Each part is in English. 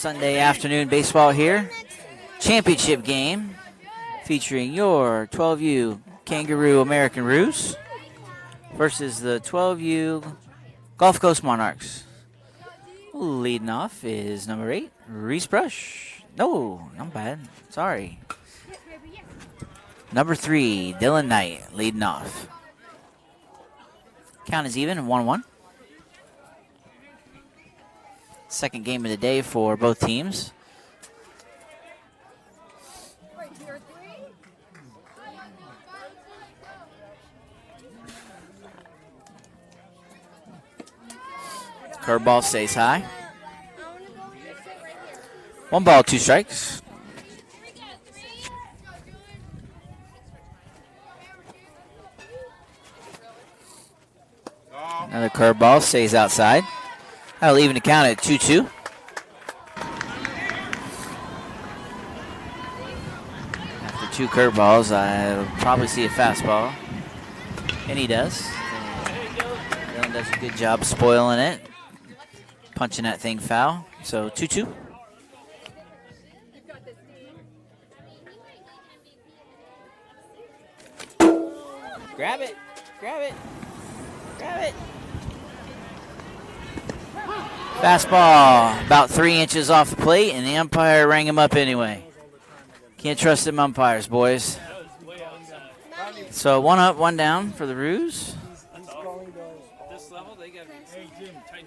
Sunday afternoon baseball here. Championship game featuring your 12U Kangaroo American Roos versus the 12U Gulf Coast Monarchs. Leading off is number 8, Reese Brush. No, not bad. Sorry. Number 3, Dylan Knight, leading off. Count is even, 1-1. Second game of the day for both teams. Curveball stays high. 1 ball, 2 strikes. Another curveball stays outside. That'll even the count at 2-2. After 2 curveballs, I'll probably see a fastball. And he does. Dylan does a good job spoiling it. Punching that thing foul. So 2-2. Grab it. Grab it. Grab it. Fastball about 3 inches off the plate, and the umpire rang him up anyway. Can't trust them umpires, boys. So 1 up, 1 down for the Roos.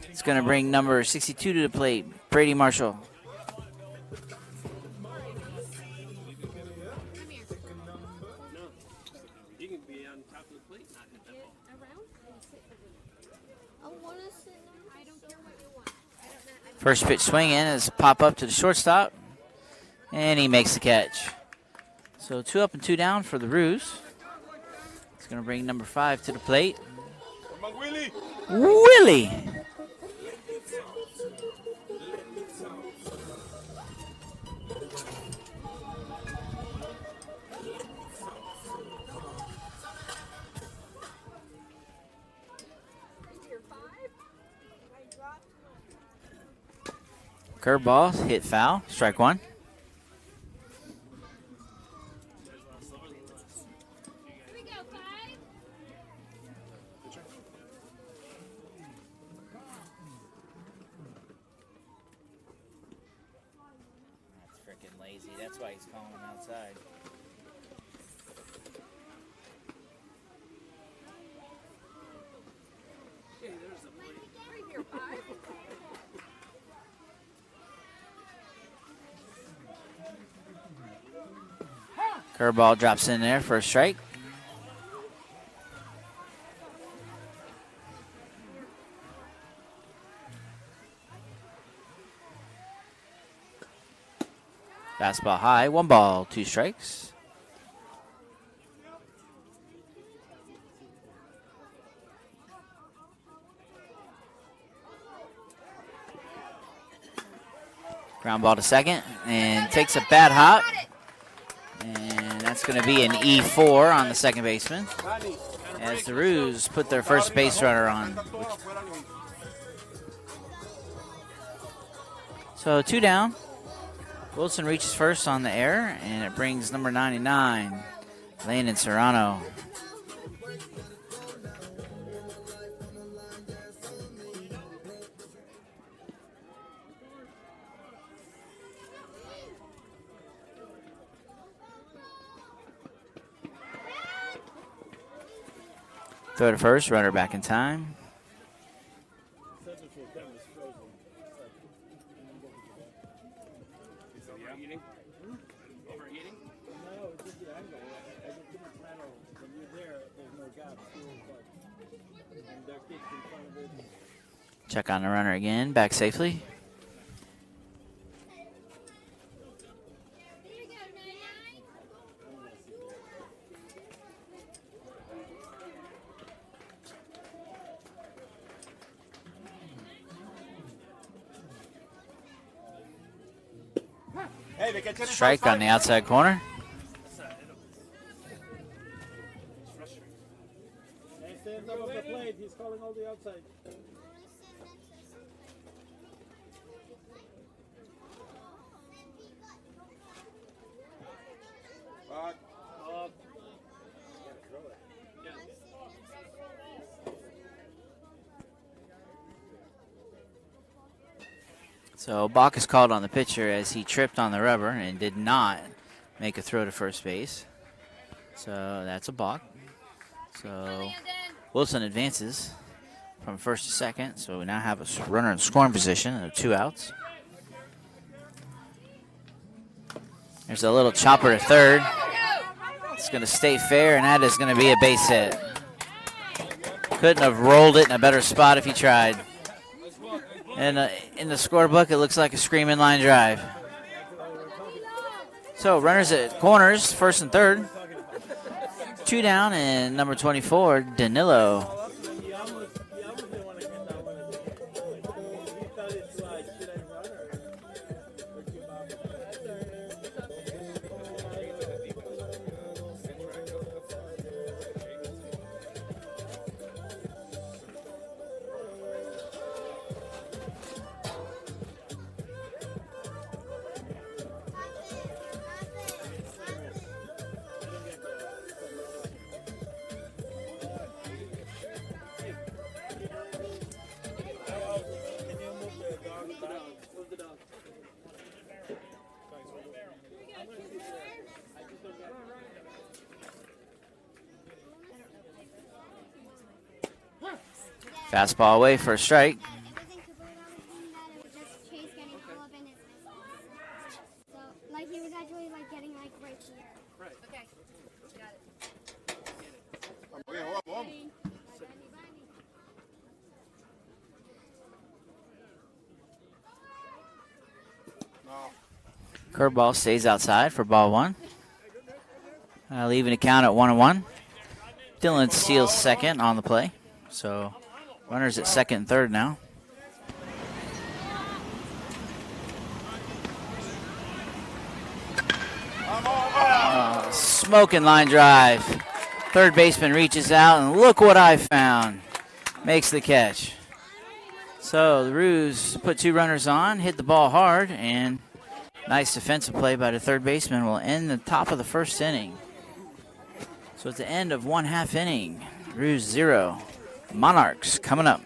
It's going to bring number 62 to the plate, Brady Marshall. First pitch swinging is a pop up to the shortstop, and he makes the catch. So 2 up and 2 down for the Roos. It's going to bring number 5 to the plate. Willie! Curveball, hit foul, strike 1. That's freaking lazy. That's why he's calling him outside. Curveball drops in there for a strike. Fastball high, 1 ball, 2 strikes. Ground ball to second, and takes a bad hop. And that's going to be an E4 on the second baseman as the Roos put their first base runner on. So 2 down. Wilson reaches first on the air, and it brings number 99, Landon Serrano. Throw to first, runner back in time. Check on the runner again, back safely. Strike on the outside corner. He's calling all the outside. So balk is called on the pitcher as he tripped on the rubber and did not make a throw to first base. So that's a balk. So Wilson advances from first to second. So we now have a runner in scoring position and 2 outs. There's a little chopper to third. It's going to stay fair, and that is going to be a base hit. Couldn't have rolled it in a better spot if he tried. And in the scorebook, it looks like a screaming line drive. So runners at corners, first and third. 2 down, and number 24, Danilo. Fastball away for a strike. Curveball stays outside for ball 1. Leaving the count at 1-1. Dylan steals second on the play. So runners at second and third now. Smoking line drive. Third baseman reaches out, and look what I found. Makes the catch. So the Roos put 2 runners on, hit the ball hard, and nice defensive play by the third baseman will end the top of the first inning. So at the end of 1/2 inning, Roos 0. Monarchs coming up.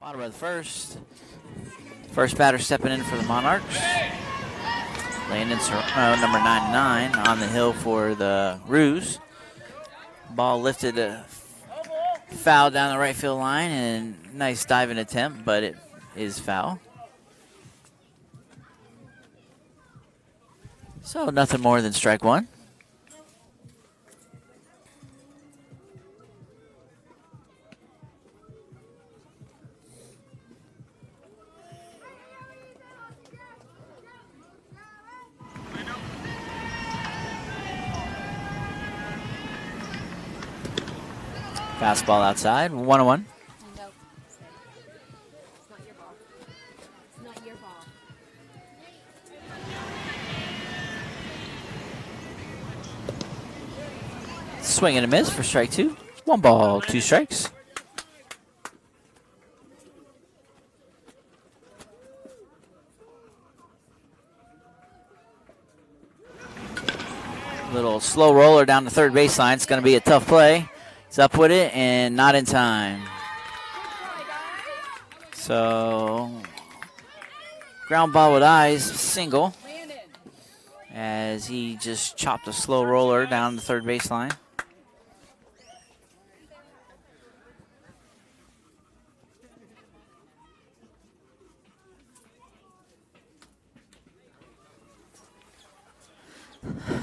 Bottom of the first. First batter stepping in for the Monarchs. Landon Serrano, number 99, on the hill for the Roos. Ball lifted foul down the right field line, and nice diving attempt, but it is foul. So nothing more than strike 1. Fastball outside, 1-1. Swing and a miss for strike 2. 1 ball, 2 strikes. Little slow roller down the third baseline. It's going to be a tough play. He's up with it and not in time. So, ground ball with eyes, single, as he just chopped a slow roller down the third baseline.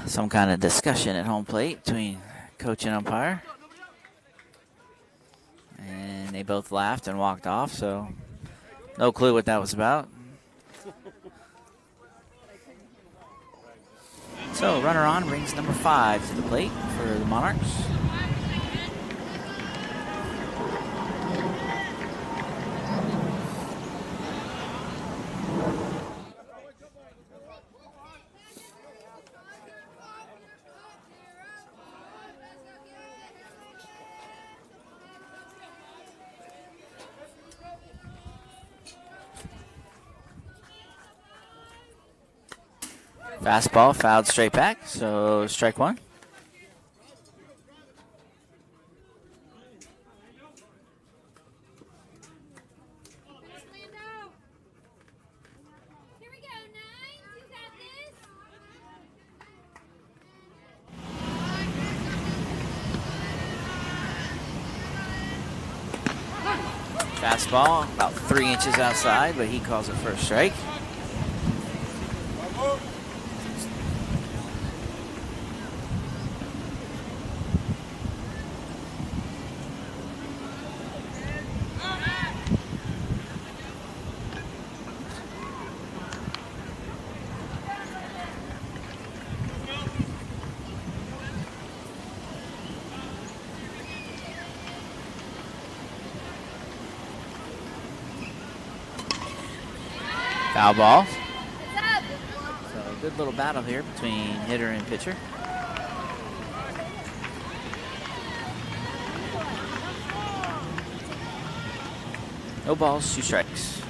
Some kind of discussion at home plate between coach and umpire. And they both laughed and walked off, so no clue what that was about. So runner on brings number 5 to the plate for the Monarchs. Fastball fouled straight back, so strike one. Fastball about 3 inches outside, but he calls it for a strike. Foul ball. So a good little battle here between hitter and pitcher. No balls, 2 strikes.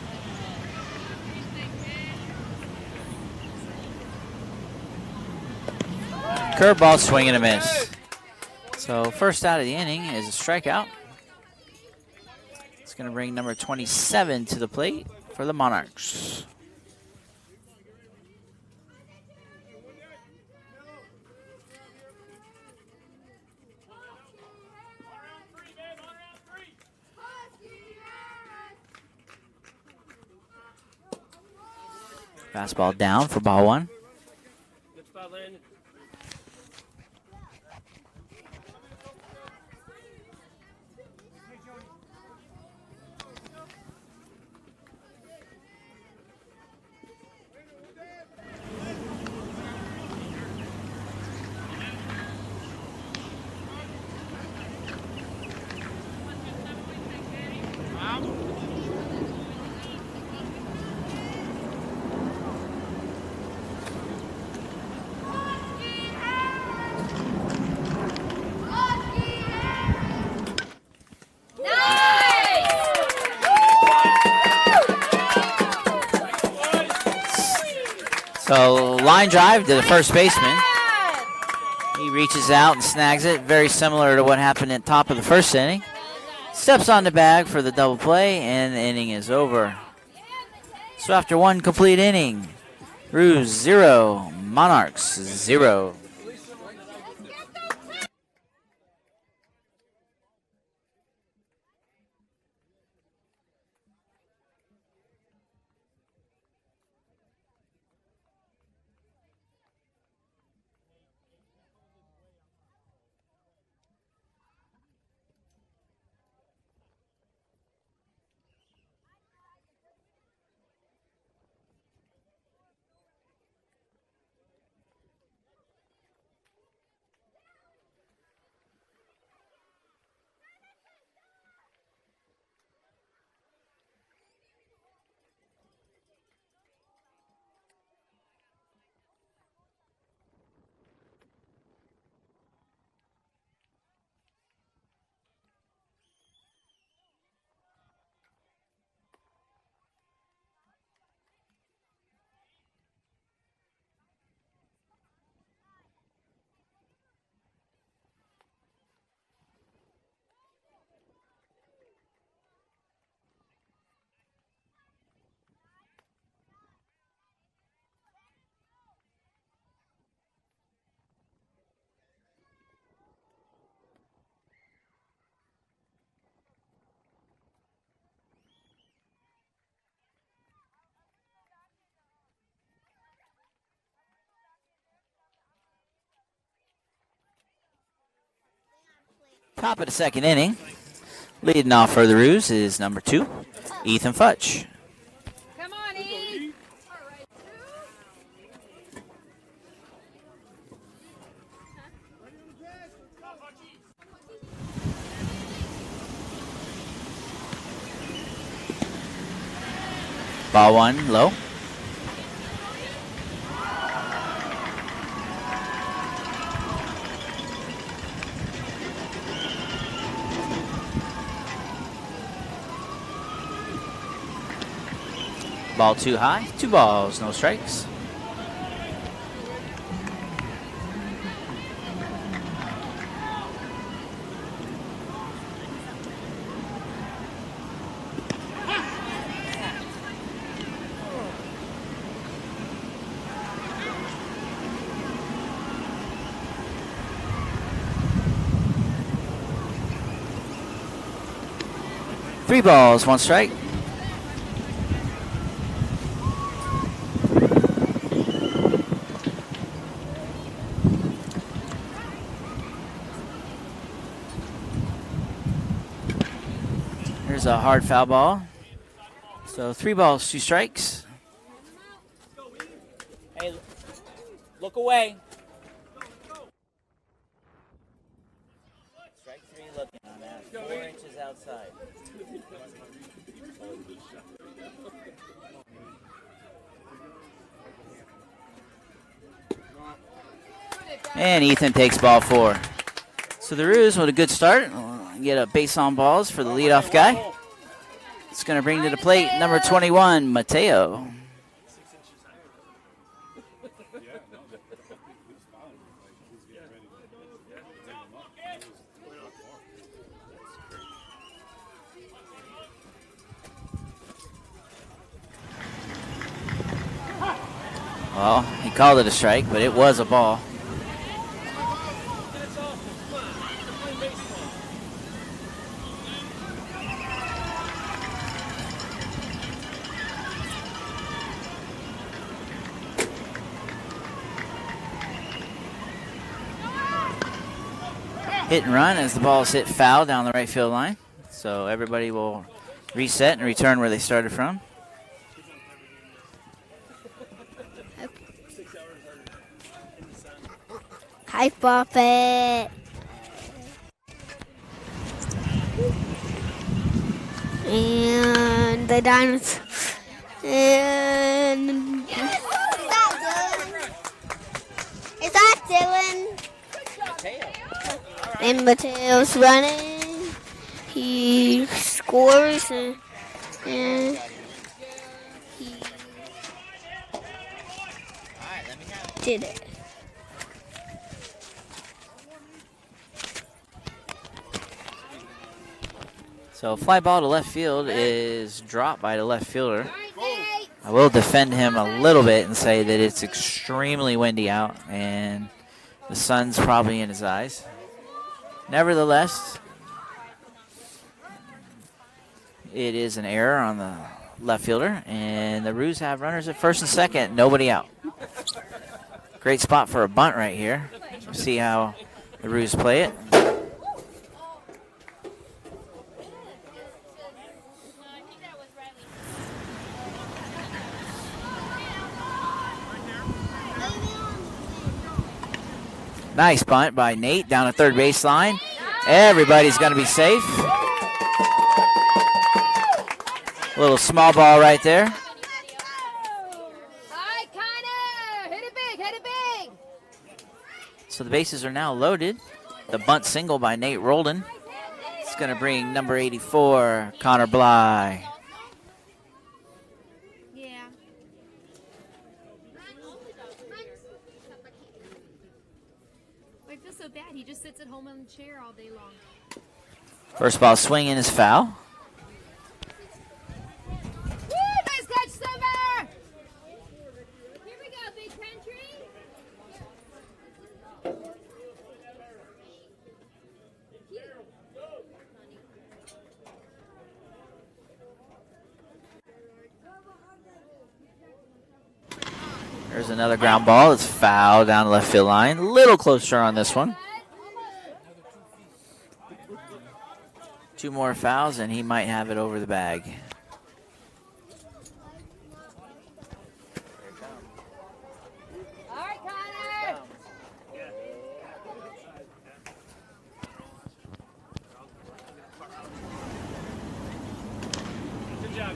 Curveball, swing and a miss. So first out of the inning is a strikeout. It's going to bring number 27 to the plate for the Monarchs. Fastball down for ball 1. Good spot, Landon. So line drive to the first baseman. He reaches out and snags it, very similar to what happened at the top of the first inning. Steps on the bag for the double play, and the inning is over. So after one complete inning, Roos 0, Monarchs 0. Top of the second inning. Leading off for the Roos is number 2, Ethan Futch. Come on, E. Ball 1 low. Ball 2 high. 2 balls, no strikes. Three balls, 1 strike. Here's a hard foul ball. So 3 balls, 2 strikes. Hey, look away. Strike 3 looking on that. 4 inches outside. And Ethan takes ball 4. So the Roos with a good start. Get a base on balls for the leadoff guy. It's going to bring to the plate number 21, Mateo. Well, he called it a strike, but it was a ball. Hit and run as the ball is hit foul down the right field line. So everybody will reset and return where they started from. Hi, Buffett. And the diamonds. And is that Dylan? And Mateo's running. He scores and he did it. So fly ball to left field is dropped by the left fielder. I will defend him a little bit and say that it's extremely windy out and the sun's probably in his eyes. Nevertheless, it is an error on the left fielder, and the Roos have runners at first and second, nobody out. Great spot for a bunt right here. We'll see how the Roos play it. Nice bunt by Nate down the third baseline. Everybody's going to be safe. Little small ball right there. Hi, Connor. Hit it big, hit it big. So the bases are now loaded. The bunt single by Nate Roldan. It's going to bring number 84, Connor Bly. Yeah. I feel so bad. He just sits at home on the chair all day long. First ball swinging is foul. Woo, nice catch, Summer. Here we go, big country. There's another ground ball. It's foul down the left field line. A little closer on this one. 2 more fouls, and he might have it over the bag. All right, Connor. Good job.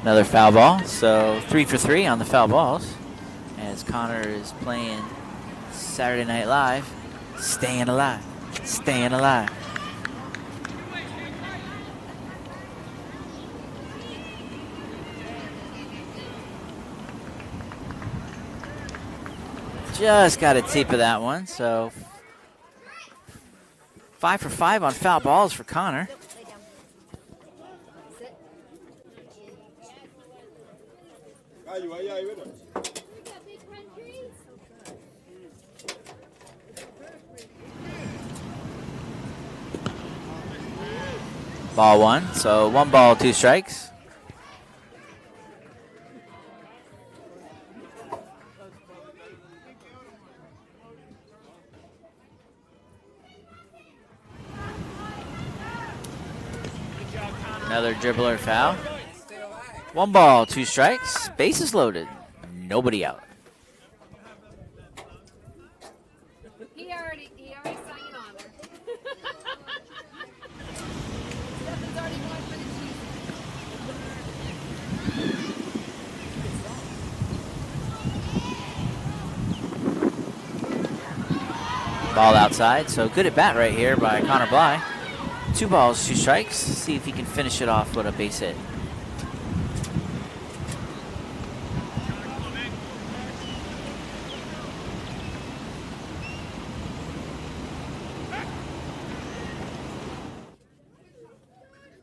Another foul ball, so 3 for 3 on the foul balls. As Connor is playing Saturday Night Live, staying alive, staying alive. Just got a tip of that one, so 5 for 5 on foul balls for Connor. Ball 1, so 1 ball, 2 strikes. Another dribbler foul. 1 ball, 2 strikes. Bases loaded. Nobody out. He already signed on there. Stefan's already going for the cheese. Ball outside, so good at bat right here by Connor Bly. 2 balls, 2 strikes. See if he can finish it off with a base hit.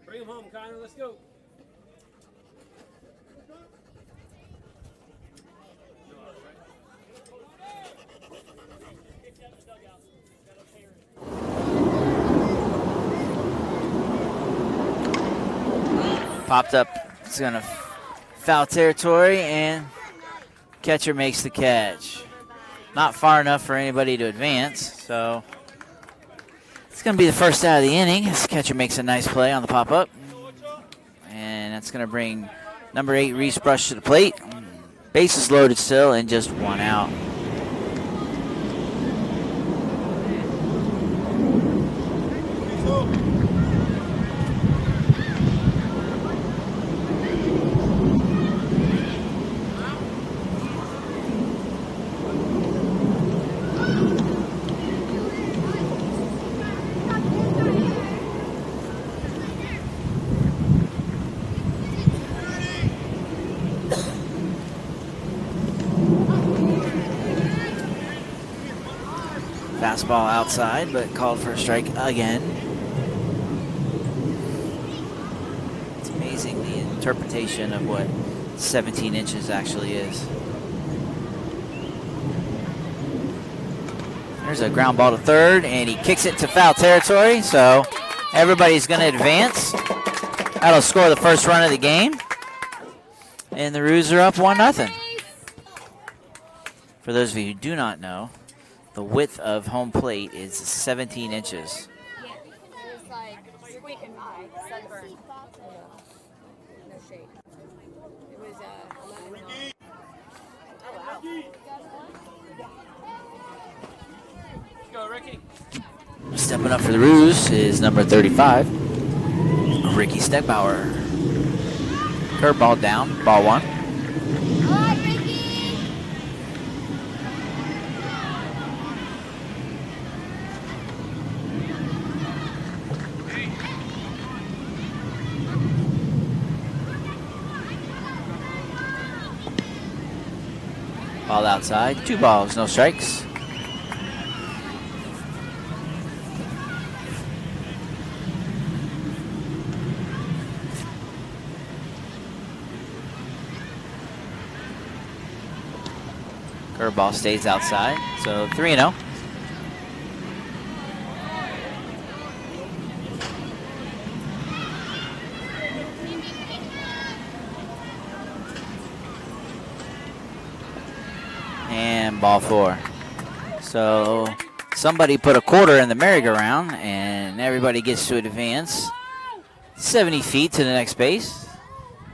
Bring him home, Connor. Let's go. Popped up. It's going to foul territory, and catcher makes the catch. Not far enough for anybody to advance, so it's going to be the first out of the inning. This catcher makes a nice play on the pop-up, and that's going to bring number 8, Reese Brush, to the plate. Bases loaded still, and just 1 out. Fastball outside, but called for a strike again. It's amazing the interpretation of what 17 inches actually is. There's a ground ball to third, and he kicks it to foul territory, so everybody's going to advance. That'll score the first run of the game. And the Roos are up 1-0. For those of you who do not know, the width of home plate is 17 inches. Yeah, it was like squeaking by, sunburn. No shade. It was 11 miles. Oh, wow. Let's go, Ricky. Stepping up for the Roos is number 35, Ricky Steckbauer. Curveball down, ball 1. All right, Ricky. Ball outside, 2 balls, no strikes. Curveball stays outside, so 3-0. And ball 4. So Somebody put a quarter in the merry-go-round, and everybody gets to advance 70 feet to the next base.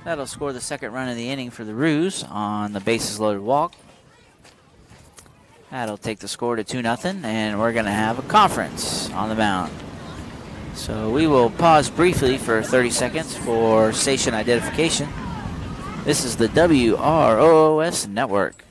That'll score the second run of the inning for the Roos on the bases-loaded walk. That'll take the score to 2-0, and we're going to have a conference on the mound. So we will pause briefly for 30 seconds for station identification. This is the WROOS Network.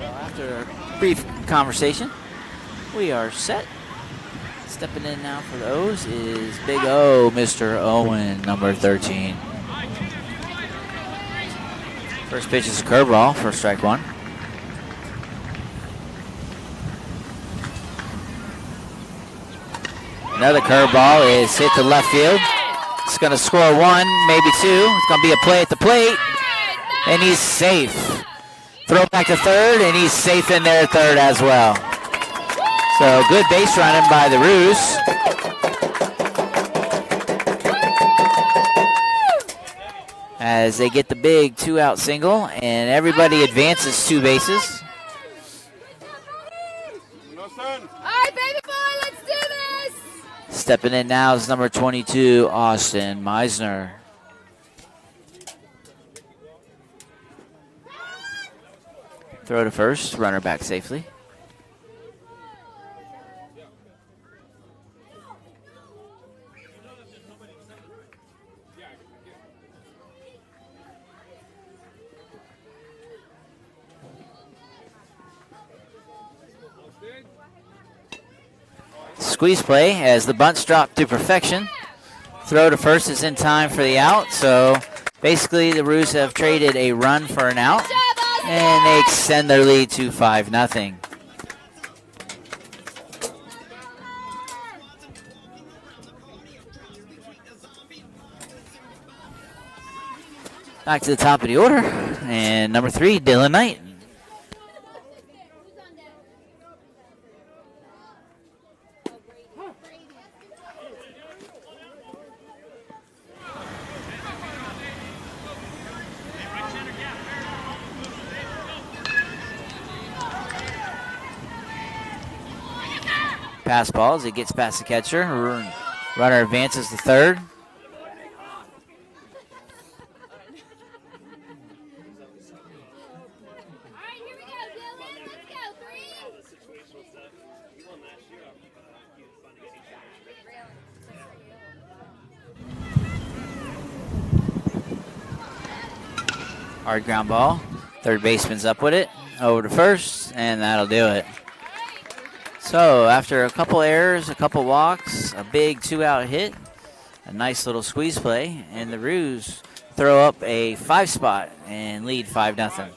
After a brief conversation, we are set. Stepping in now for the O's is Big O, Mr. Owen, number 13. First pitch is a curveball for strike one. Another curveball is hit to left field. It's going to score one, maybe two. It's going to be a play at the plate, and he's safe. Throw back to third, and he's safe in there at third as well. So good base running by the Roos. As they get the big two-out single, and everybody advances 2 bases. All right, baby boy, let's do this. Stepping in now is number 22, Austin Meisner. Throw to first, runner back safely. Squeeze play as the bunt's dropped to perfection. Throw to first is in time for the out. So basically the Roos have traded a run for an out, and they extend their lead to 5-0. Back to the top of the order, and number 3, Dylan Knight. Pass ball as it gets past the catcher. Runner advances to third. Hard ground ball. Third baseman's up with it. Over to first, and that'll do it. So after a couple errors, a couple walks, a big 2-out hit, a nice little squeeze play, and the Roos throw up a 5 spot and lead 5-0.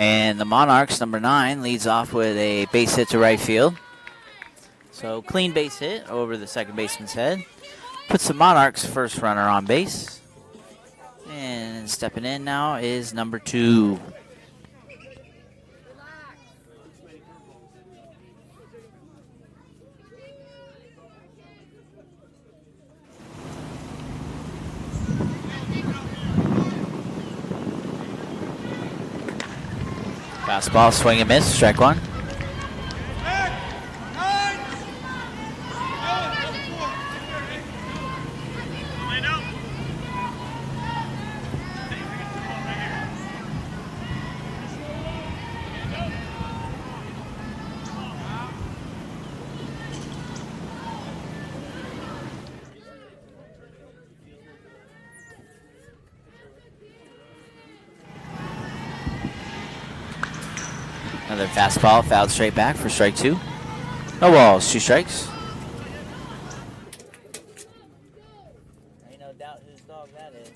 And the Monarchs, number 9, leads off with a base hit to right field. So clean base hit over the second baseman's head. Puts the Monarchs' first runner on base. And stepping in now is number 2. Fastball, swing and miss, strike 1. Another fastball, fouled straight back for strike 2. No balls, 2 strikes. Ain't no doubt whose dog that is.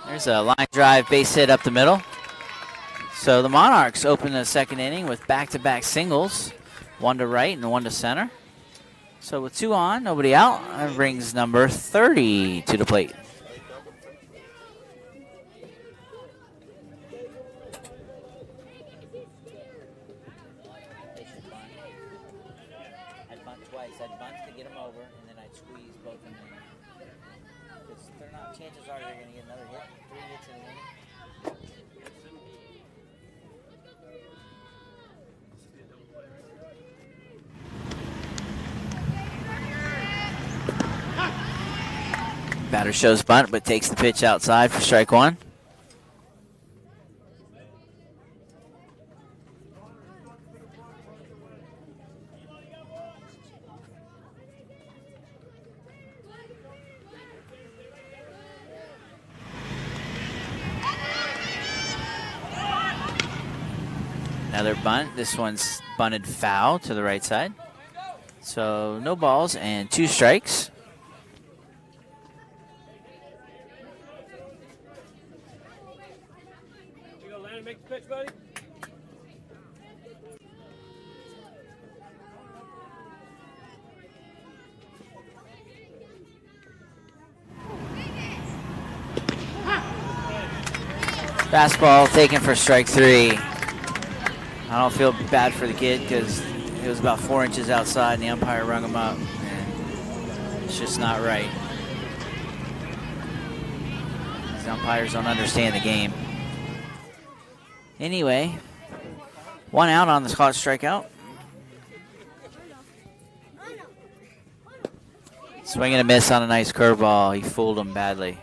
There's a line drive base hit up the middle. So the Monarchs open the second inning with back-to-back singles, 1 to right and 1 to center. So with 2 on, nobody out, that brings number 30 to the plate. I'd bunt twice. I'd bunt to get them over, and then I'd squeeze both of them in. Because they're not, chances are they're going to get another hit. 3 hits in an inning. Batter shows bunt, but takes the pitch outside for strike 1. Another bunt. This one's bunted foul to the right side. So no balls and 2 strikes. You go land and make the pitch, buddy. Fastball taken for strike 3. I don't feel bad for the kid because it was about 4 inches outside and the umpire rung him up. And it's just not right. These umpires don't understand the game. Anyway, 1 out on the caught strikeout. Swing and a miss on a nice curveball. He fooled him badly.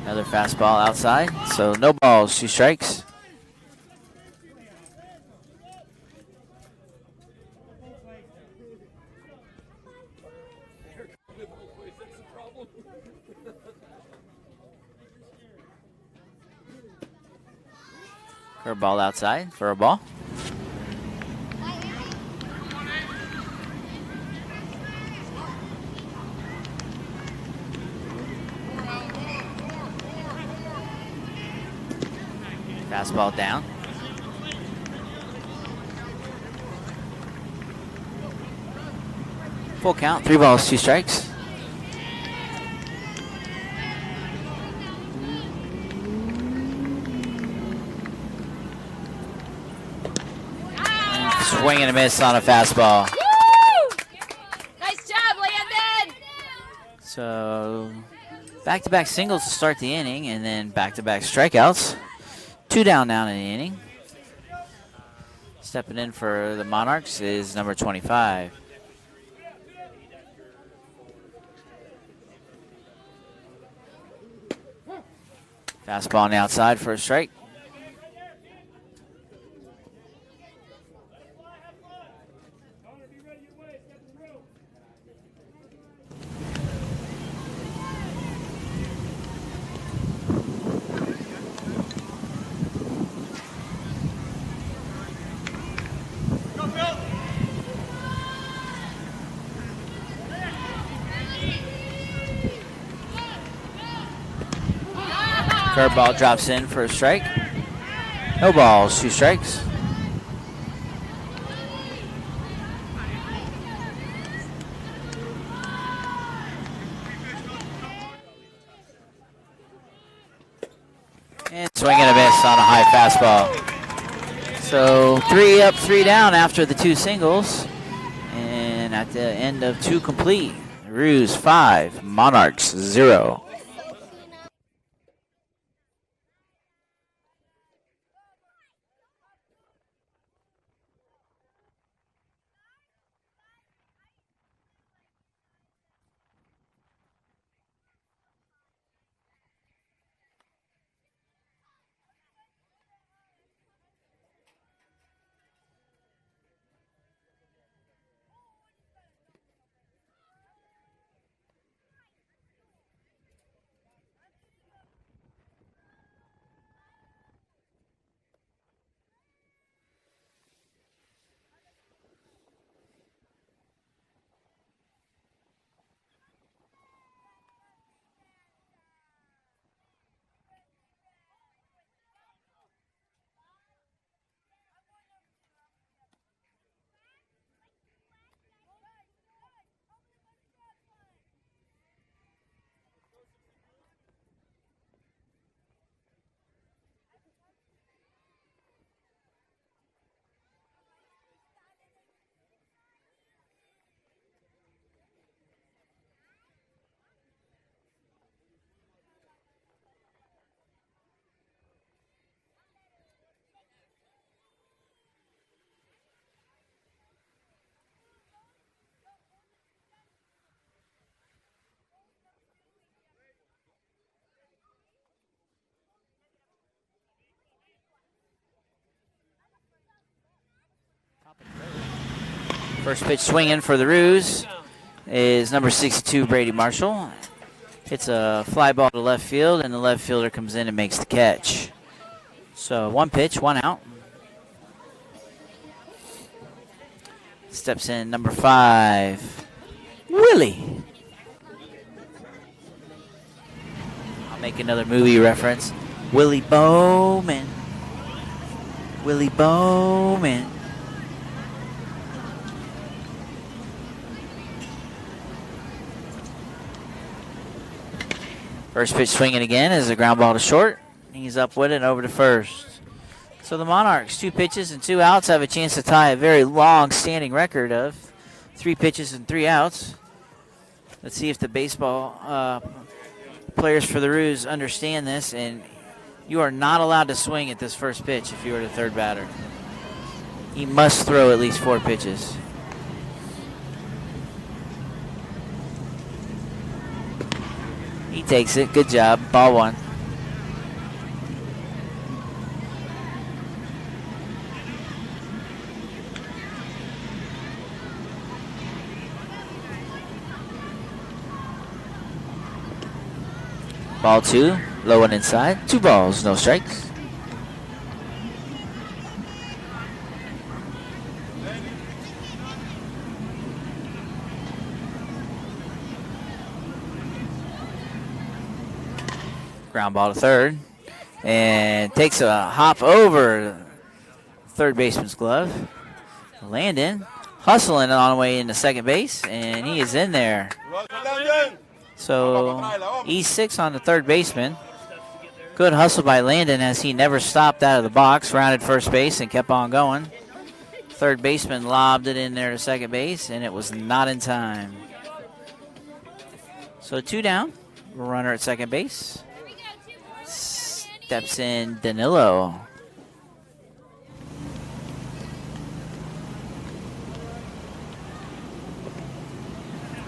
Another fastball outside, so no balls, 2 strikes. Curveball outside for a ball. Fastball down. Full count, 3 balls, 2 strikes. Swing and a miss on a fastball. Woo! Nice job, Landon! So back-to-back singles to start the inning, and then back-to-back strikeouts. 2 down now in the inning. Stepping in for the Monarchs is number 25. Fastball on the outside for a strike. Curveball drops in for a strike. No balls, 2 strikes. And swing and a miss on a high fastball. So 3 up, 3 down after the 2 singles. And at the end of 2 complete, Roos 5, Monarchs 0. First pitch swinging for the Roos is number 62, Brady Marshall. Hits a fly ball to left field, and the left fielder comes in and makes the catch. So 1 pitch, 1 out. Steps in number 5, Willie. I'll make another movie reference. Willie Bowman. Willie Bowman. First pitch swinging again is a ground ball to short. He's up with it and over to first. So the Monarchs, 2 pitches and 2 outs, have a chance to tie a very long-standing record of 3 pitches and 3 outs. Let's see if the baseball players for the Roos understand this. And you are not allowed to swing at this first pitch if you are the third batter. He must throw at least 4 pitches. He takes it. Good job. Ball 1. Ball 2. Low and inside. 2 balls. No strikes. Ground ball to third, and takes a hop over third baseman's glove. Landon hustling on the way into second base, and he is in there. So E6 on the third baseman. Good hustle by Landon as he never stopped out of the box, rounded first base and kept on going. Third baseman lobbed it in there to second base, and it was not in time. So 2 down, runner at second base. Steps in Danilo.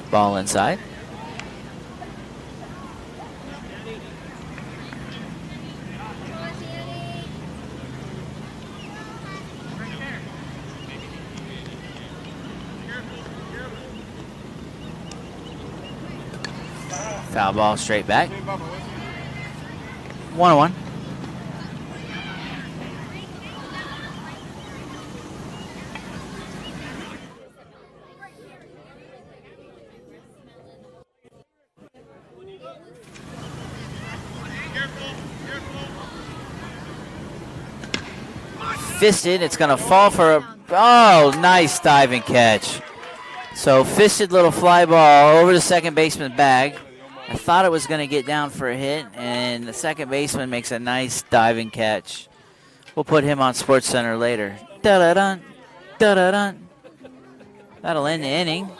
Ball inside. Foul ball straight back. 1-1. Fisted. It's going to fall for a... Oh, nice diving catch. So fisted little fly ball over the second baseman's bag. I thought it was going to get down for a hit, and the second baseman makes a nice diving catch. We'll put him on SportsCenter later. Da-da-dun, da-da-dun. That'll end the inning.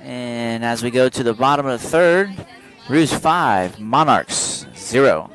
And as we go to the bottom of the third, Roos 5, Monarchs 0.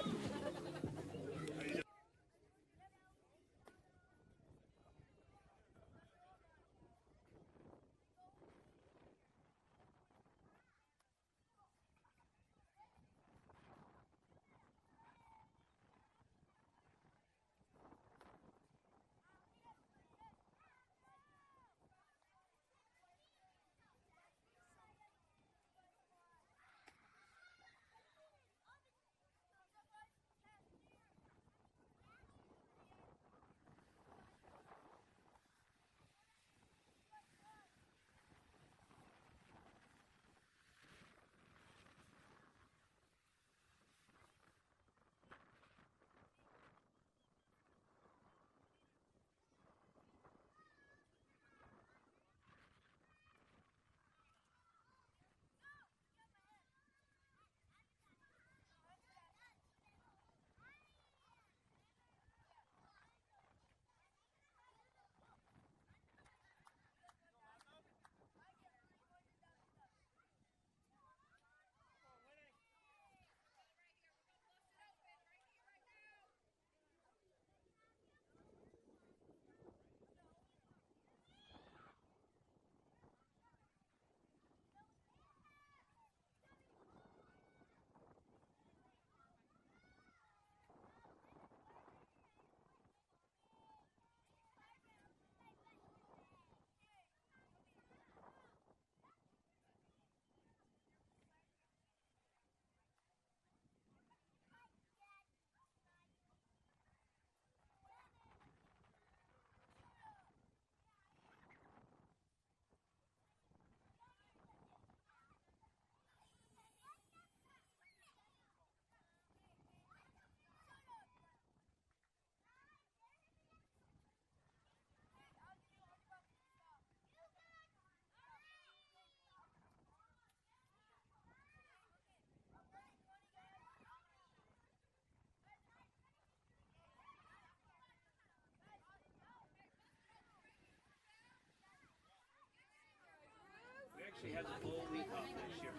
Actually has a full week off this year.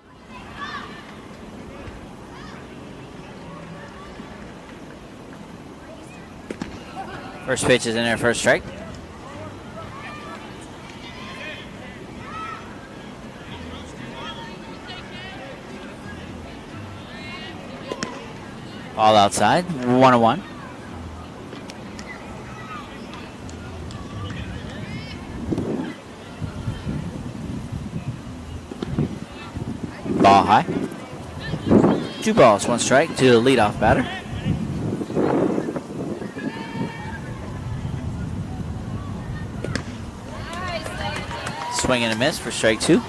First pitch is in there, first strike. Ball outside, 1-1. Ball high. 2 balls, 1 strike to the leadoff batter. Swing and a miss for strike 2.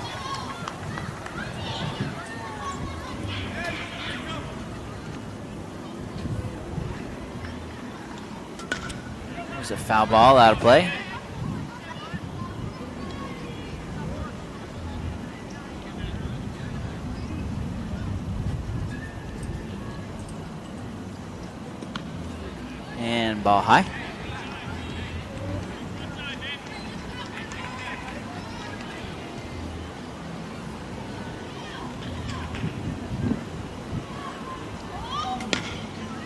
There's a foul ball out of play. And ball high.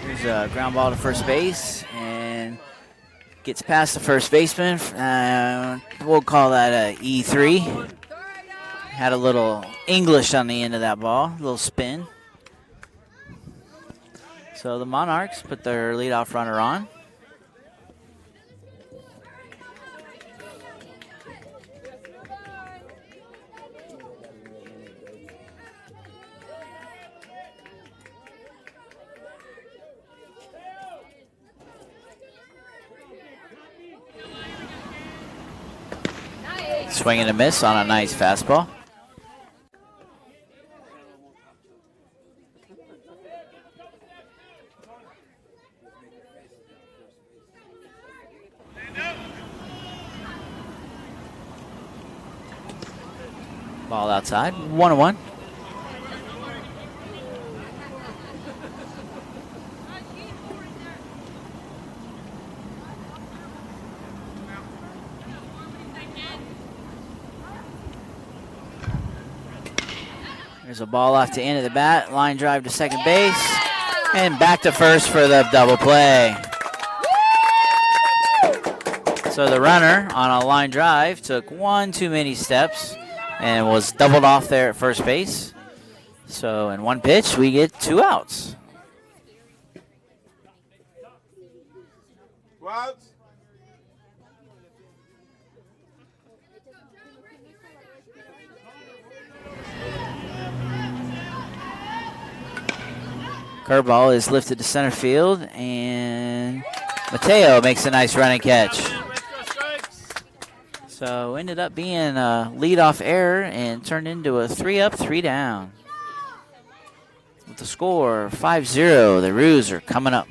Here's a ground ball to first base and gets past the first baseman. We'll call that a E3. Had a little English on the end of that ball, a little spin. So the Monarchs put their leadoff runner on. Swing and a miss on a nice fastball. Ball outside, 1-1. There's a ball off the end of the bat, line drive to second base, and back to first for the double play. So the runner on a line drive took one too many steps and was doubled off there at first base. So in one pitch, we get 2 outs. 2 outs. Curveball is lifted to center field, and Mateo makes a nice running catch. So ended up being a leadoff error and turned into a 3-up, 3-down. With the score 5-0, the Roos are coming up.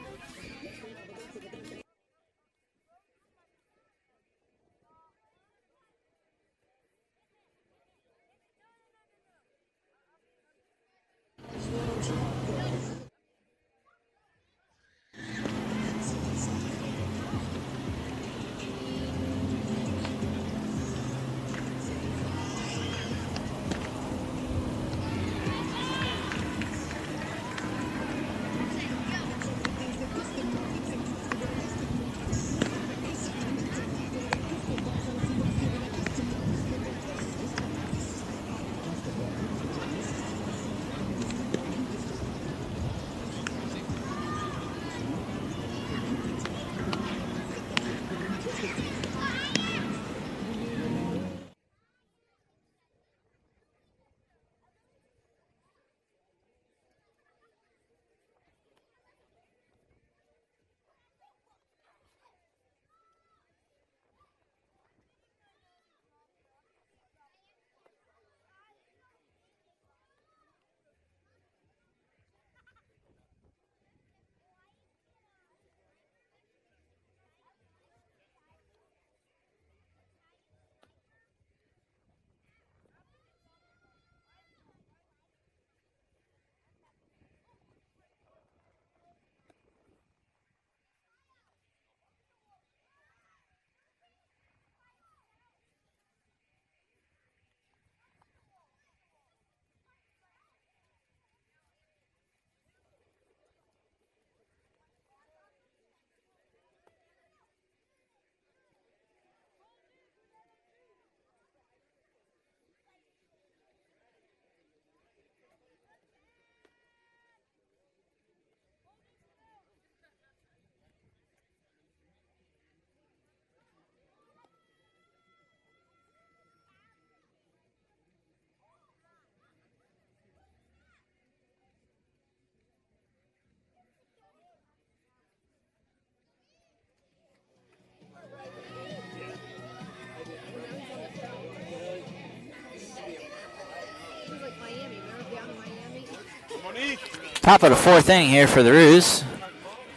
Top of the 4th inning here for the Roos.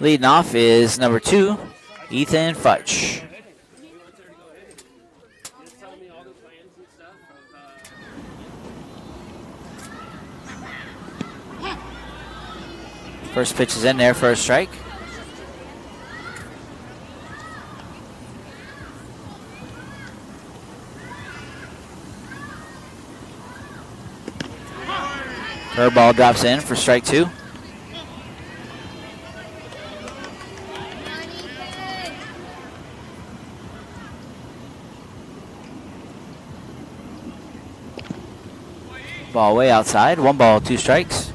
Leading off is number 2, Ethan Futch. First pitch is in there for a strike. Curveball drops in for strike 2. Ball way outside. 1 ball, 2 strikes.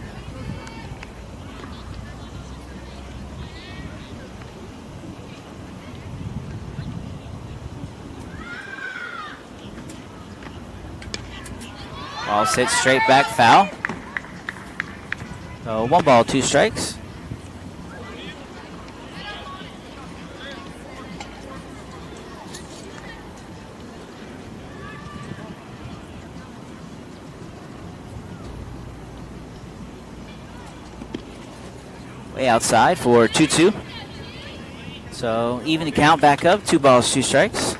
Ball sits straight back, foul. So 1 ball, 2 strikes. way outside for 2-2. So even the count back up, 2 balls, 2 strikes.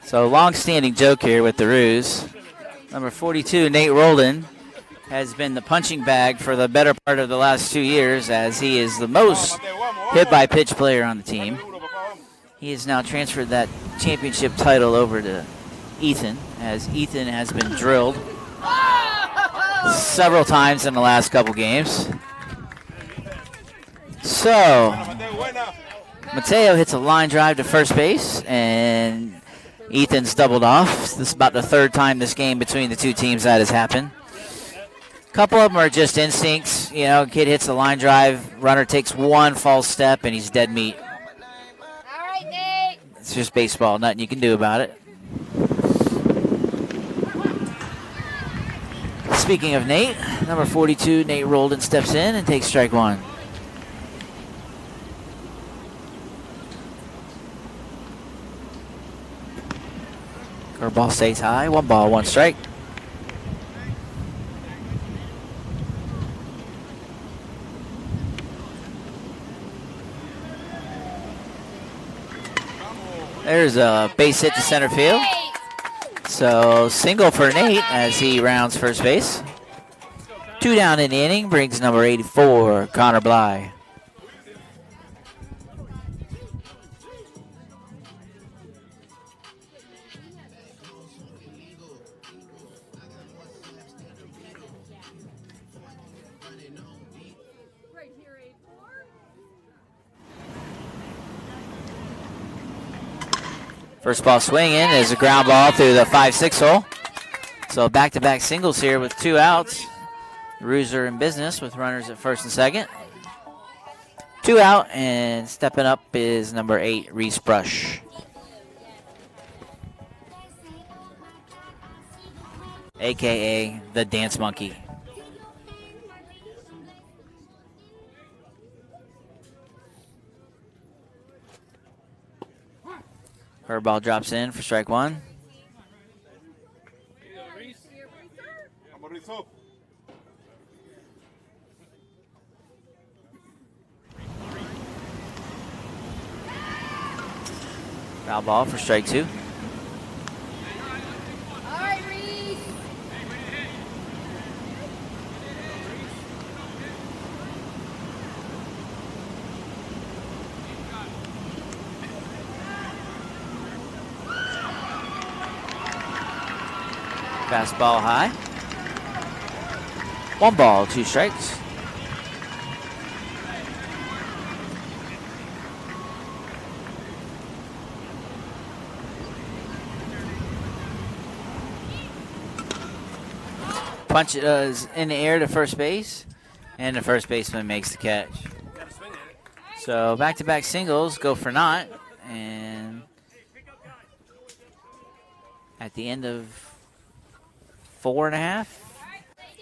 So long-standing joke here with the Roos. Number 42, Nate Roldan, has been the punching bag for the better part of the last 2 years, as he is the most hit-by-pitch player on the team. He has now transferred that championship title over to Ethan, as Ethan has been drilled several times in the last couple games. So, Mateo hits a line drive to first base, and Ethan's doubled off. This is about the 3rd time this game between the 2 teams that has happened. A couple of them are just instincts. You know, kid hits a line drive, runner takes 1 false step, and he's dead meat. All right, Nate. It's just baseball. Nothing you can do about it. Speaking of Nate, number 42, Nate Roldan, steps in and takes strike 1. Curveball stays high. 1 ball, 1 strike. There's a base hit to center field. So single for Nate as he rounds first base. 2 down in the inning brings number 84, Connor Bly. First ball swinging is a ground ball through the 5-6 hole. So back-to-back singles here with 2 outs. The Roos are in business with runners at first and second. 2 out, and stepping up is number 8, Reese Brush. AKA the Dance Monkey. Curveball drops in for strike 1. Foul ball for strike 2. All right, Reese. Fastball high. 1 ball, 2 strikes. Punch is in the air to first base, and the first baseman makes the catch. So back-to-back singles go for naught, and at the end of 4.5,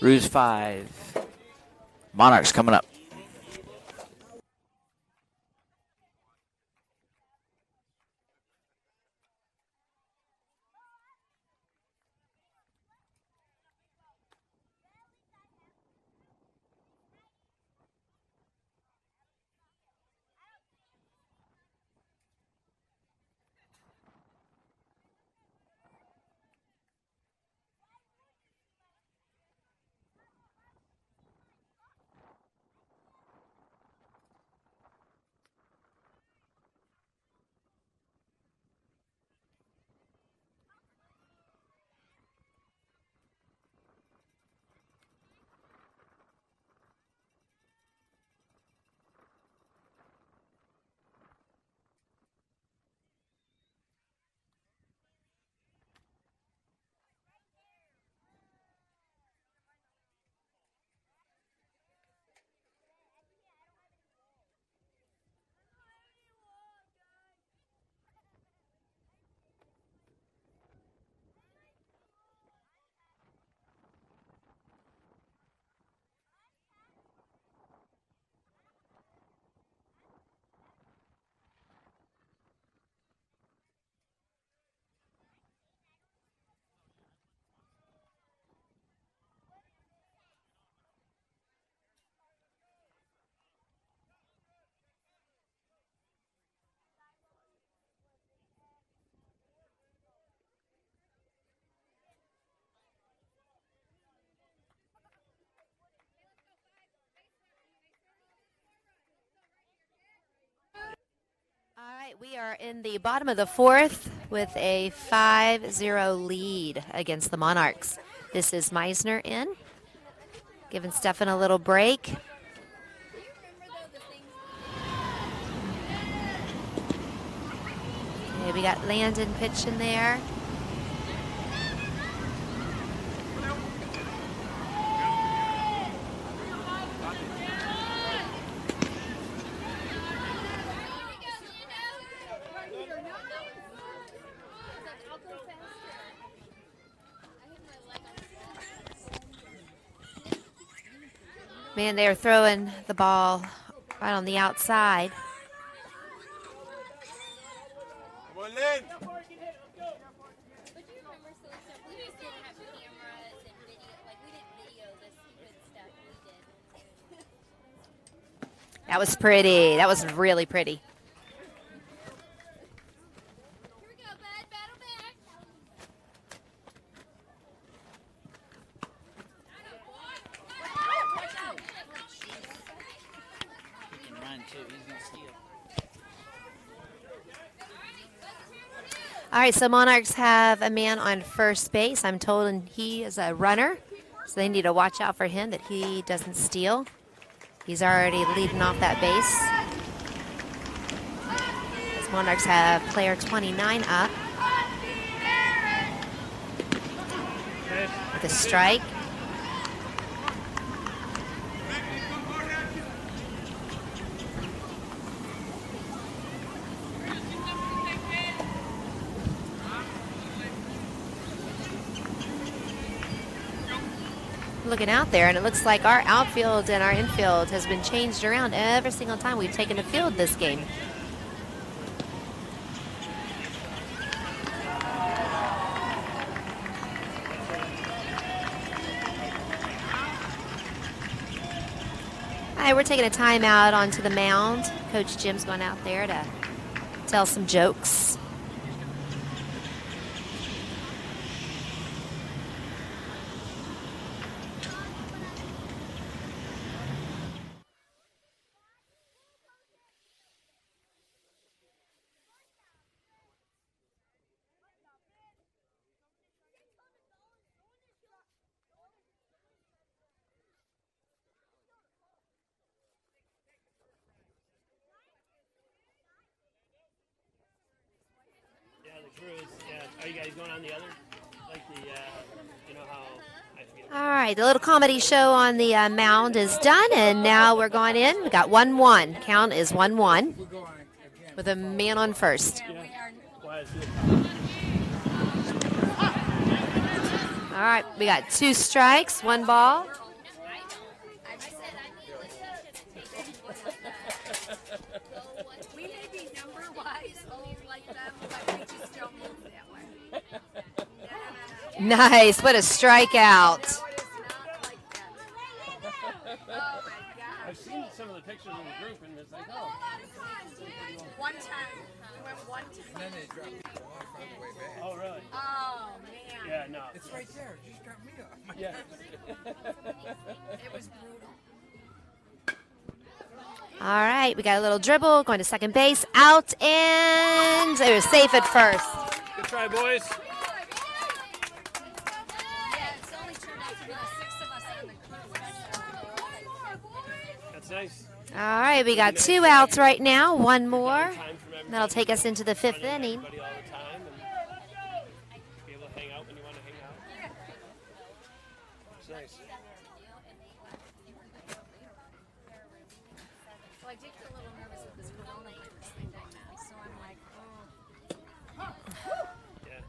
Roos 5. Monarchs coming up. We are in the bottom of the fourth with a 5-0 lead against the Monarchs. This is Meisner in, giving Stefan a little break. Okay, we got Landon pitching there. Man, they're throwing the ball right on the outside. Come on, Lynn. That was pretty. That was really pretty. All right, so Monarchs have a man on first base. I'm told and he is a runner, so they need to watch out for him that he doesn't steal. He's already leading off that base. As Monarchs have player 29 up with a strike. Looking out there, and it looks like our outfield and our infield has been changed around every single time we've taken the field this game. All right, we're taking a timeout onto the mound. Coach Jim's going out there to tell some jokes. Are you guys going on the other? Like the, you know how I forget. All right, the little comedy show on the mound is done, and now we're going in. We got 1-1. Count is 1-1 with a man on first. All right, we got 2 strikes, 1 ball. We may be number-wise old like them, but we just don't move that way. Nice, what a strikeout. I've seen some of the pictures in the group, and it's like, oh. One time. We went one time. And then they dropped people off on the way back. Oh, really? Oh, man. Yeah, no. It's right there. Just got me off. Yeah. It was brutal. All right, we got a little dribble, going to second base, out, and it was safe at first. Good try, boys. Yeah, it's only turned out to be the 6 of us on the crew. That's nice. All right, we got 2 outs right now, 1 more. That'll take us into the 5th inning. Everybody all the time and be able to hang out when you want to hang out. It's nice. Well, I did get a little nervous with this coronavirus thing right now, so I'm like, oh. Yeah.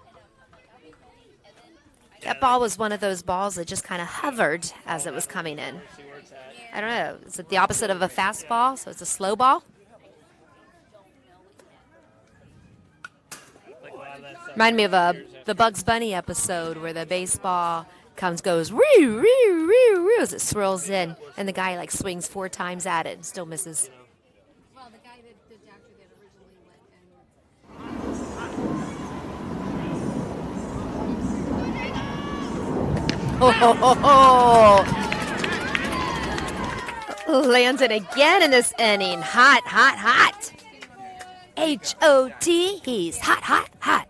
That ball was one of those balls that just kind of hovered as it was coming in. See where it's at. I don't know, is it the opposite of a fastball, so it's a slow ball? Like a lot of that stuff. Remind me of the Bugs Bunny episode where the baseball goes woo, woo, woo, woo, as it swirls in, and the guy like swings 4 times at it and still misses. Well, the guy that the doctor that originally went and Ho, ho, ho, ho. Landon again in this inning. Hot, hot, hot. H-O-T. He's hot, hot, hot.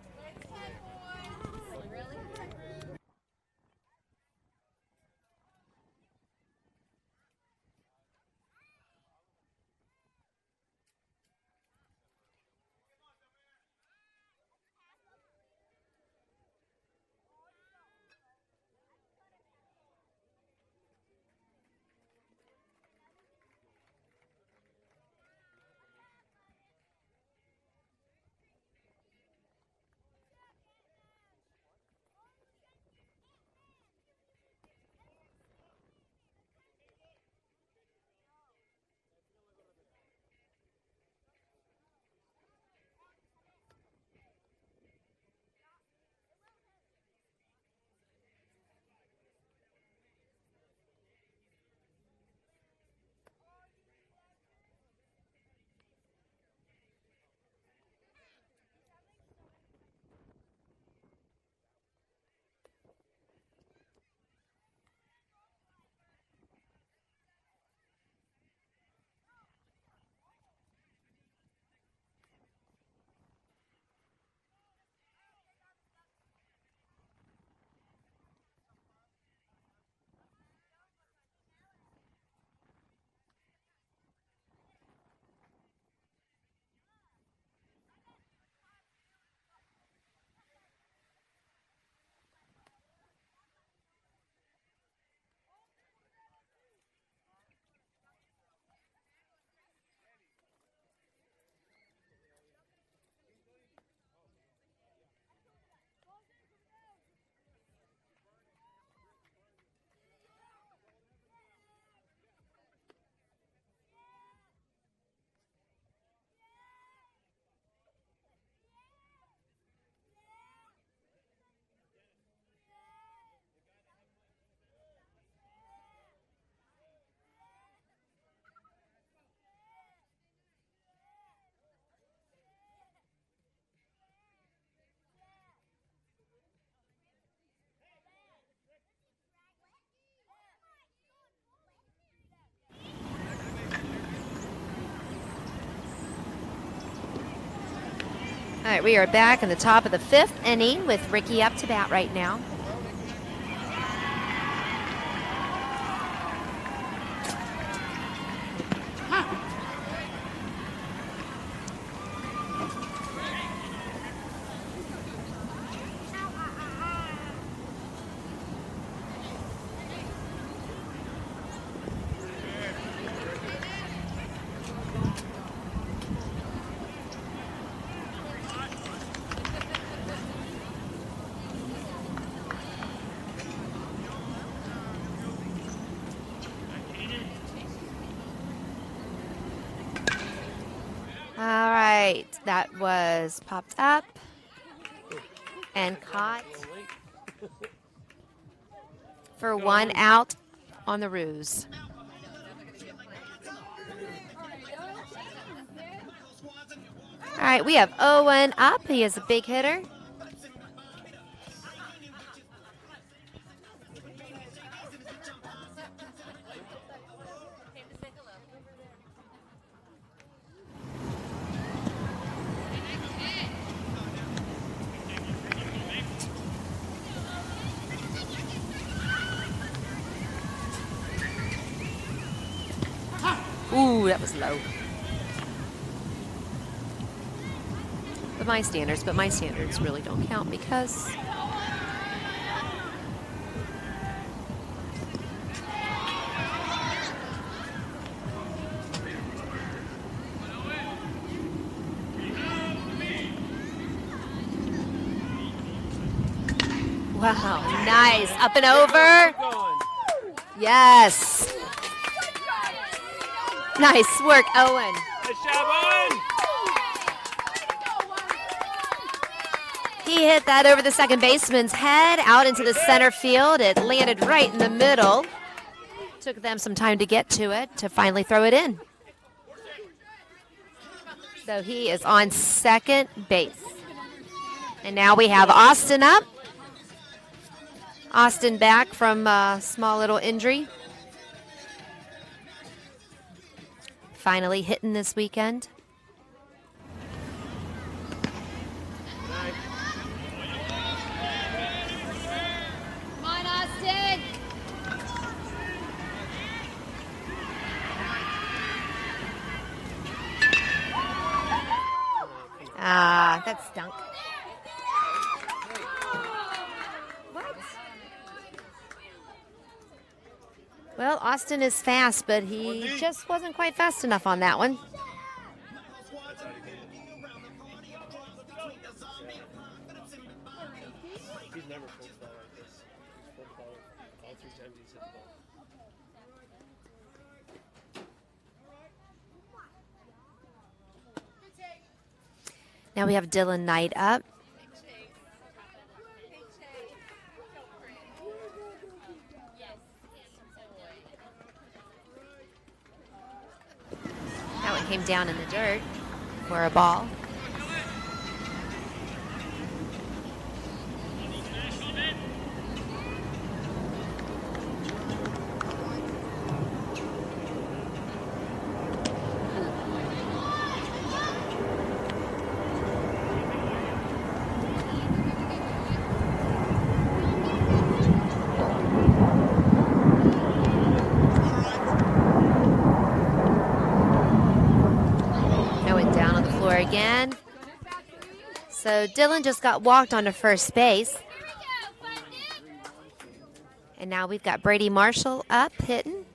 All right, we are back in the top of the 5th inning with Ricky up to bat right now. All right, that was popped up and caught for 1 out on the ruse. All right, we have Owen up. He is a big hitter. Ooh, that was low. But my standards really don't count because wow, nice. Up and over. Yes. Nice work, Owen. Nice job, Owen. He hit that over the second baseman's head, out into the center field. It landed right in the middle. Took them some time to get to it, to finally throw it in. So he is on second base. And now we have Austin up. Austin back from a small little injury. Finally hitting this weekend. Yeah, that stunk. What? Well, Austin is fast, but he just wasn't quite fast enough on that one. He's never pulled the ball like this. He's pulled the ball all 3 times he's hit the ball. Now we have Dylan Knight up. That one came down in the dirt for a ball. Again. So Dylan just got walked onto first base. And now we've got Brady Marshall up hitting.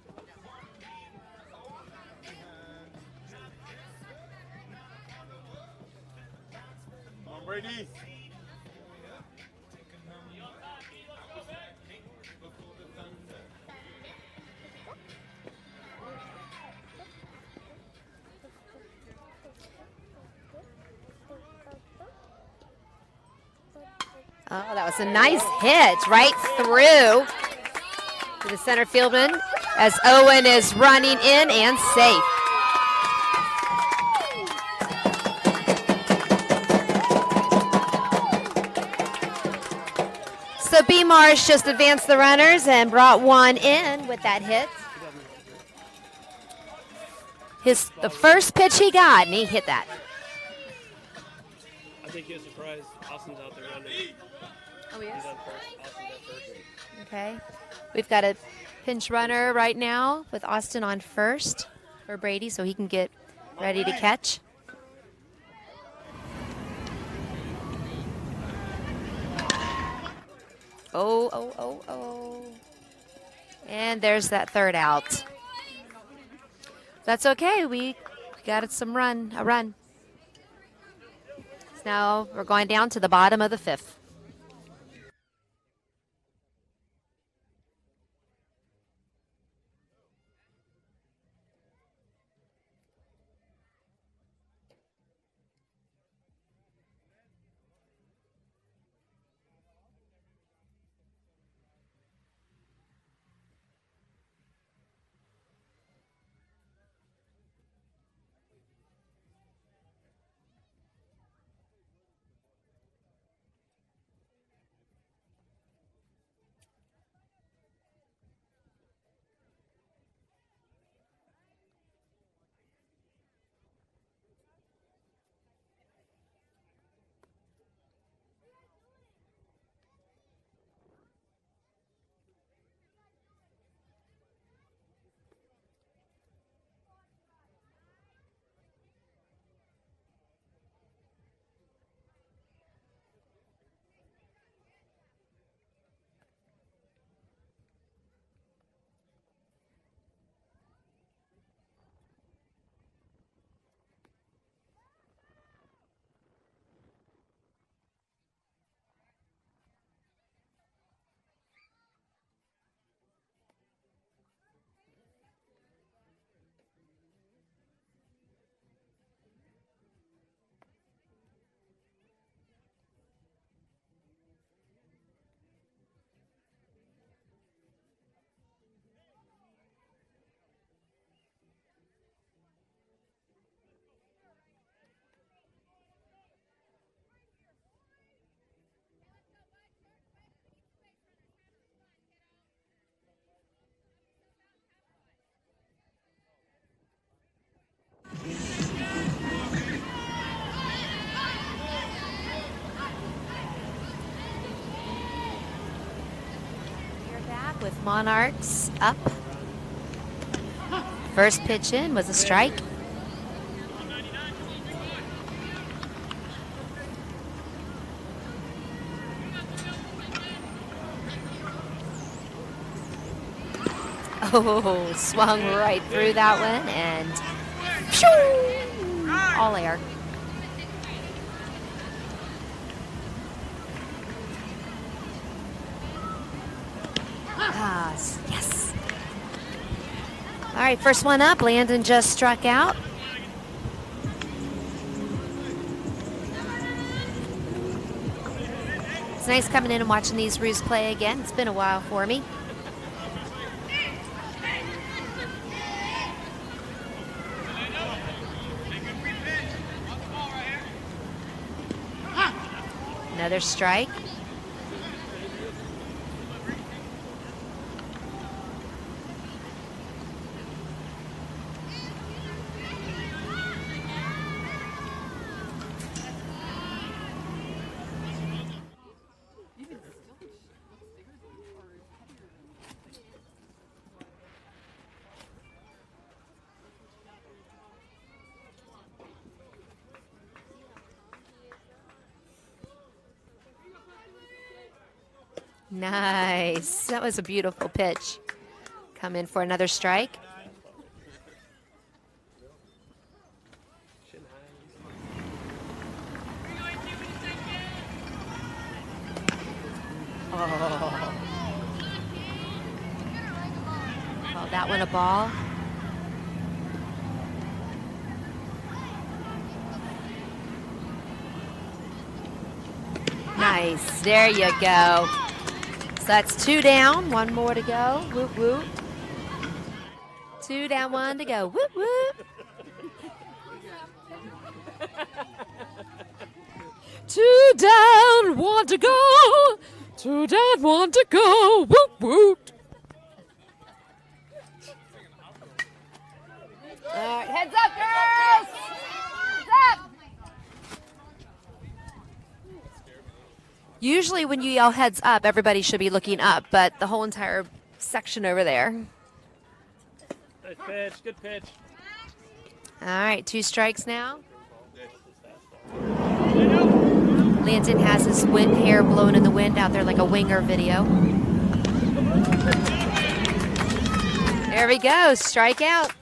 Come on, Brady. Oh, that was a nice hit right through to the center fieldsman as Owen is running in and safe. So B. Marsh just advanced the runners and brought one in with that hit. The first pitch he got, and he hit that. I think he was surprised. Austin's out there running. Oh, he is? He's on first. Austin's at first. Okay. We've got a pinch runner right now with Austin on first for Brady so he can get ready to catch. Oh. And there's that third out. That's okay. We got a run. So now we're going down to the bottom of the 5th. With Monarchs up. First pitch in was a strike. Oh, swung right through that one and phew, all air. Ah, yes. All right, first one up. Landon just struck out. It's nice coming in and watching these Roos play again. It's been a while for me. Another strike. Nice. That was a beautiful pitch. Come in for another strike. Oh. Call that one a ball. Nice. There you go. So that's 2 down, 1 more to go. Whoop, whoop. 2 down, 1 to go. Whoop, whoop. 2 down, 1 to go. 2 down, 1 to go. Whoop, whoop. All right, heads up, girls. Heads up. Usually when you yell heads up, everybody should be looking up, but the whole entire section over there. Nice pitch, good pitch. All right, 2 strikes now. Landon has his hair blown in the wind out there like a Winger video. There we go, strike out.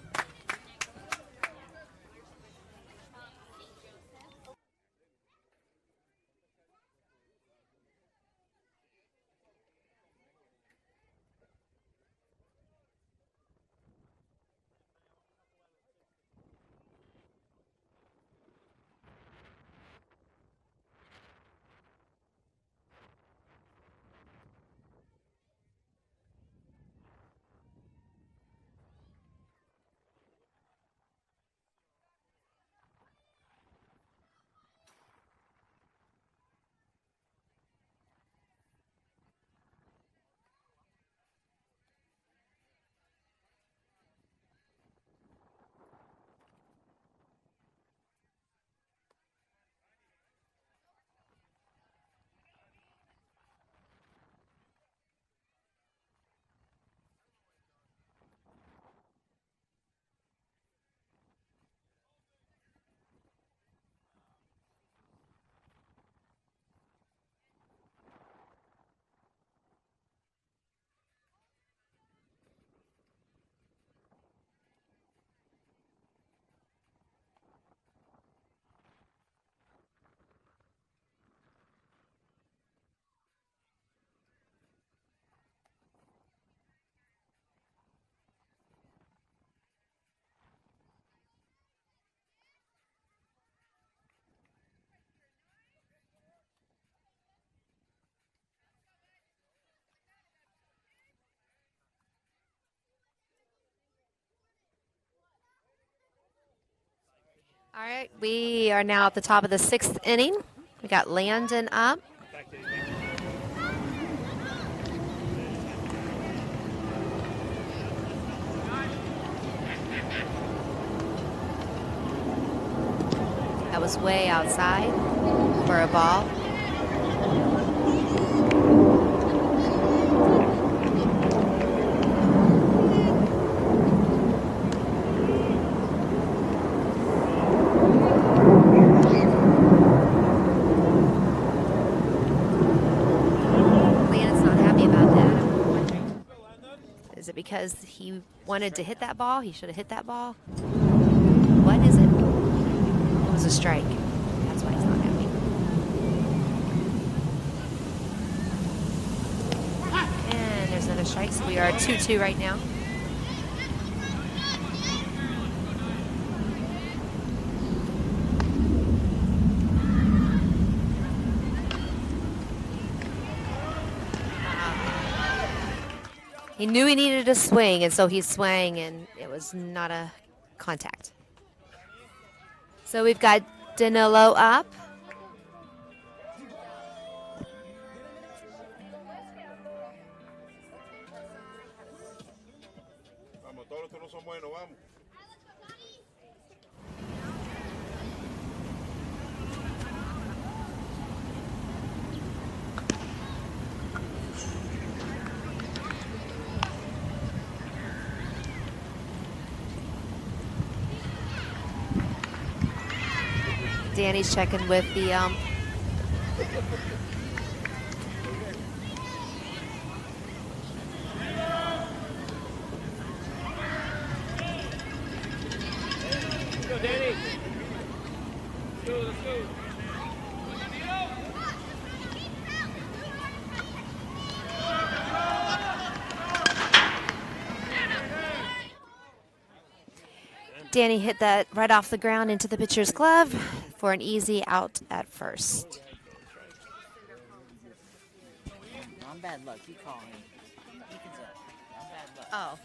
All right, we are now at the top of the 6th inning. We got Landon up. That was way outside for a ball. Is it because he wanted to hit that ball? He should have hit that ball. What is it? It was a strike. That's why he's not happy. And there's another strike, so we are 2-2 right now. He knew he needed a swing, and so he swung, and it was not a contact. So we've got Danilo up. Vamos, todos los que no son buenos, vamos. Danny's checking with the Go, Danny. Let's go, let's go. Danny hit that right off the ground into the pitcher's glove for an easy out at first. On bad luck, you call him. Ethan's up. On bad luck. Oh.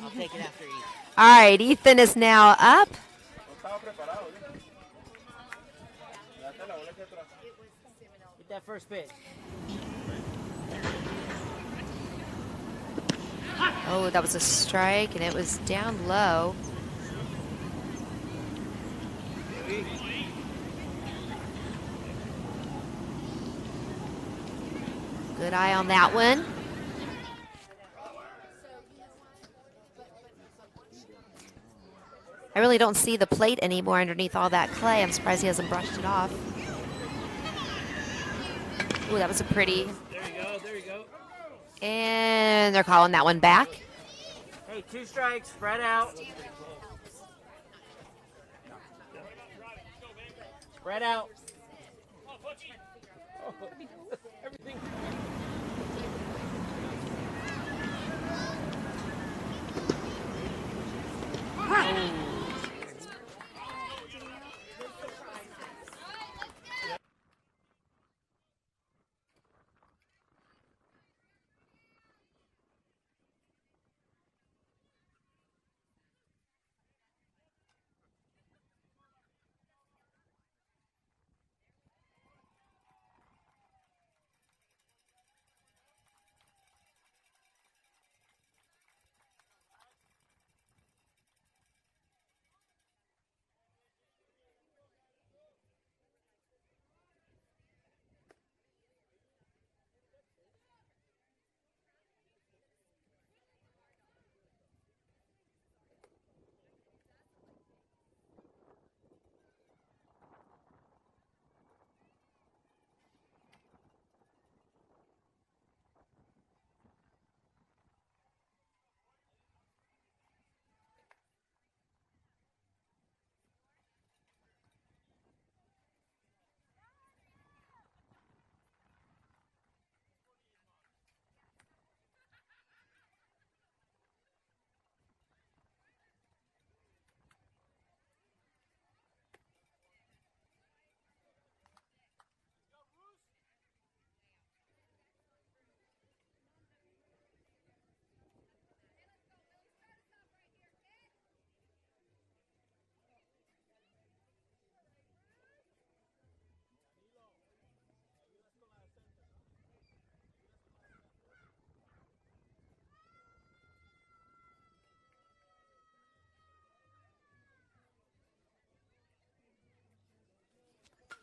I'll take it after Ethan. All right, Ethan is now up. Get that first pitch. Oh, that was a strike, and it was down low. Good eye on that one. I really don't see the plate anymore underneath all that clay. I'm surprised he hasn't brushed it off. Ooh, that was a pretty. There you go, there you go. And they're calling that one back. Hey, 2 strikes, spread out. Spread out. Everything.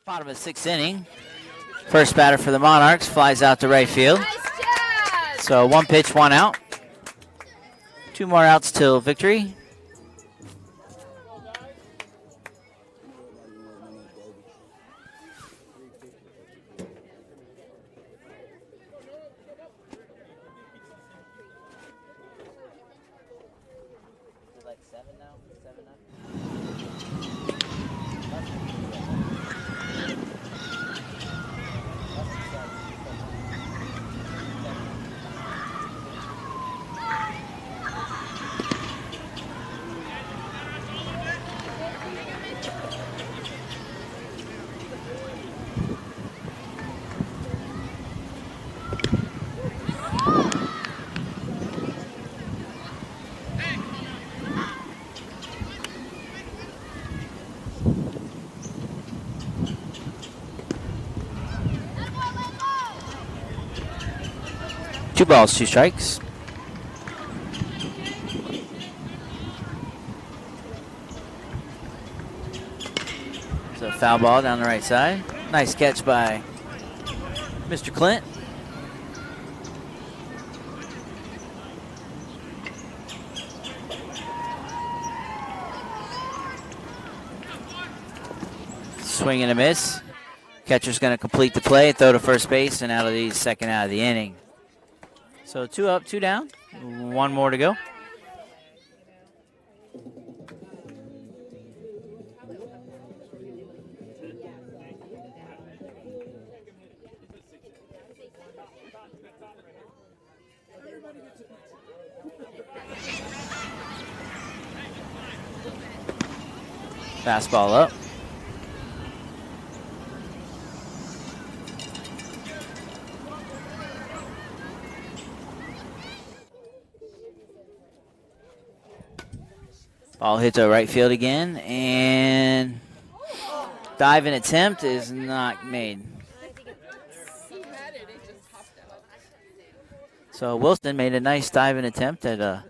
Bottom of the 6th inning. First batter for the Monarchs flies out to right field. Nice job! So 1 pitch, 1 out. 2 more outs till victory. 2 balls, 2 strikes. So foul ball down the right side. Nice catch by Mr. Clint. Swing and a miss. Catcher's going to complete the play, throw to first base, and out of the second out of the inning. So 2 up, 2 down. 1 more to go. Fastball up. Ball hit to right field again, and diving attempt is not made. So Wilson made a nice diving attempt at a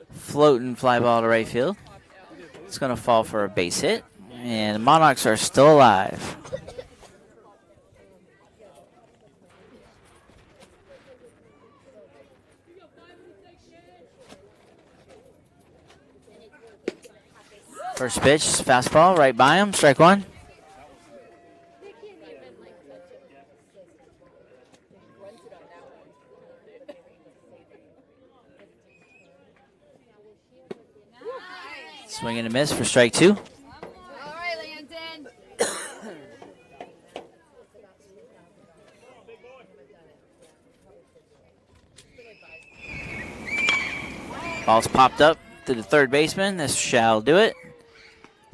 floating fly ball to right field. It's going to fall for a base hit, and the Monarchs are still alive. First pitch, fastball, right by him, strike 1. Swing and a miss for strike 2. All right, Landon. Ball's popped up to the third baseman. This shall do it.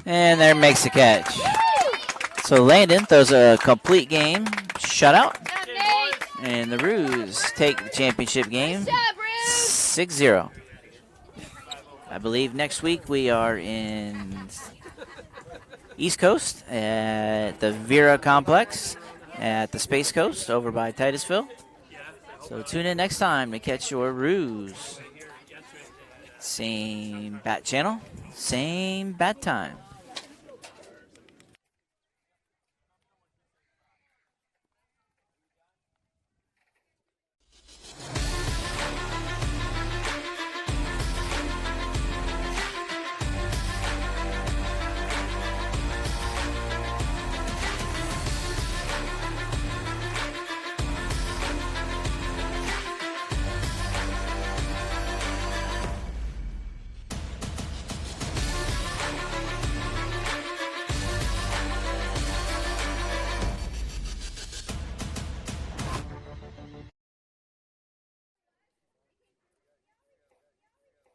And there makes the catch. So Landon throws a complete game shutout. And the Roos take the championship game 6-0. I believe next week we are in East Coast at the Vera Complex at the Space Coast over by Titusville. So tune in next time to catch your Roos. Same bat channel, same bat time.